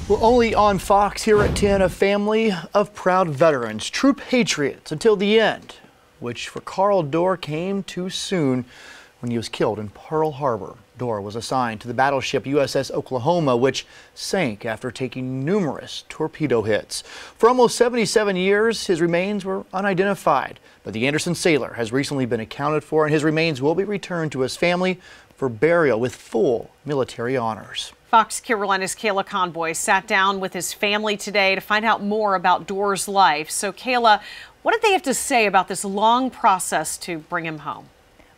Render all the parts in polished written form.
Well, only on Fox here at 10, a family of proud veterans, true patriots until the end, which for Carl Dorr came too soon when he was killed in Pearl Harbor. Dorr was assigned to the battleship USS Oklahoma, which sank after taking numerous torpedo hits. For almost 77 years, his remains were unidentified, but the Anderson sailor has recently been accounted for, and his remains will be returned to his family for burial with full military honors. Fox Carolina's Kayla Conboy sat down with his family today to find out more about Dorr's life. So, Kayla, what did they have to say about this long process to bring him home?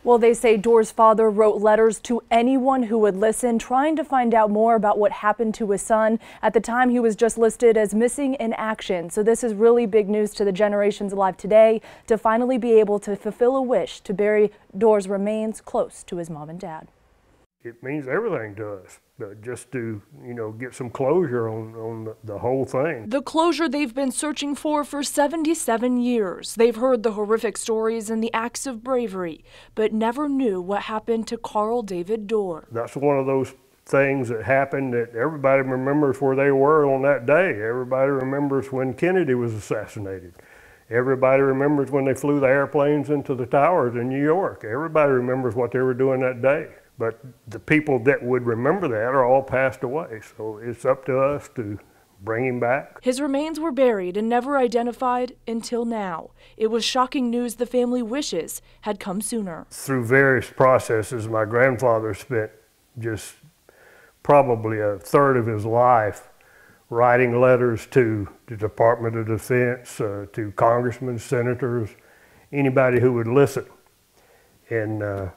Well, they say Dorr's father wrote letters to anyone who would listen, trying to find out more about what happened to his son. At the time, he was just listed as missing in action. So this is really big news to the generations alive today, to finally be able to fulfill a wish to bury Dorr's remains close to his mom and dad. It means everything to us, just to, get some closure on the whole thing. The closure they've been searching for 77 years. They've heard the horrific stories and the acts of bravery, but never knew what happened to Carl David Dorr. That's one of those things that happened that everybody remembers where they were on that day. Everybody remembers when Kennedy was assassinated. Everybody remembers when they flew the airplanes into the towers in New York. Everybody remembers what they were doing that day. But the people that would remember that are all passed away, so it's up to us to bring him back. His remains were buried and never identified until now. It was shocking news the family wishes had come sooner. Through various processes, my grandfather spent just probably a third of his life writing letters to the Department of Defense, to congressmen, senators, anybody who would listen. And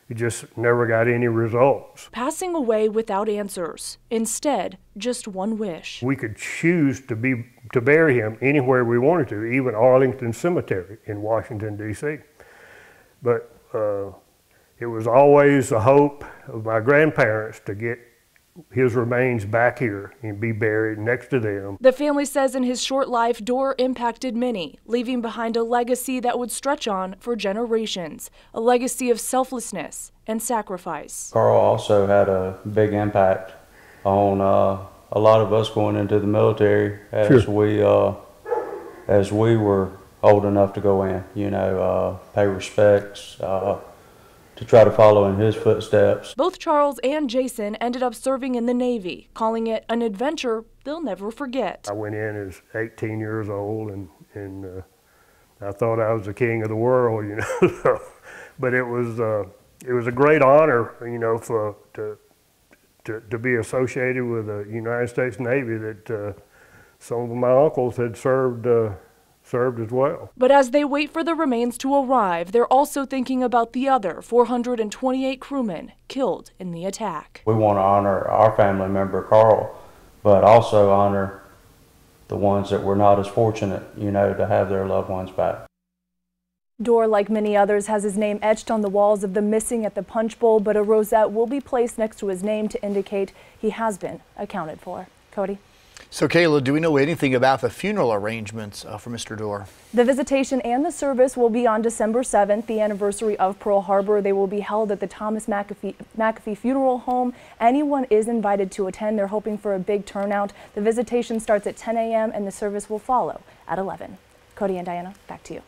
he just never got any results. Passing away without answers. Instead, just one wish. We could choose to bury him anywhere we wanted to, even Arlington Cemetery in Washington, D.C. But it was always the hope of my grandparents to get his remains back here and be buried next to them. The family says in his short life, Dorr impacted many, leaving behind a legacy that would stretch on for generations, a legacy of selflessness and sacrifice. Carl also had a big impact on a lot of us going into the military as we were old enough to go in, pay respects, to try to follow in his footsteps. Both Charles and Jason ended up serving in the Navy, calling it an adventure they'll never forget. I went in as 18 years old, and I thought I was the king of the world, but it was a great honor, to be associated with the United States Navy that some of my uncles had served as well. But as they wait for the remains to arrive, they're also thinking about the other 428 crewmen killed in the attack. We want to honor our family member, Carl, but also honor the ones that were not as fortunate, to have their loved ones back. Dorr, like many others, has his name etched on the walls of the missing at the Punch Bowl, but a rosette will be placed next to his name to indicate he has been accounted for. Cody? So, Kayla, do we know anything about the funeral arrangements for Mr. Dorr? The visitation and the service will be on December 7th, the anniversary of Pearl Harbor. They will be held at the Thomas McAfee Funeral Home. Anyone is invited to attend. They're hoping for a big turnout. The visitation starts at 10 a.m. and the service will follow at 11. Cody and Diana, back to you.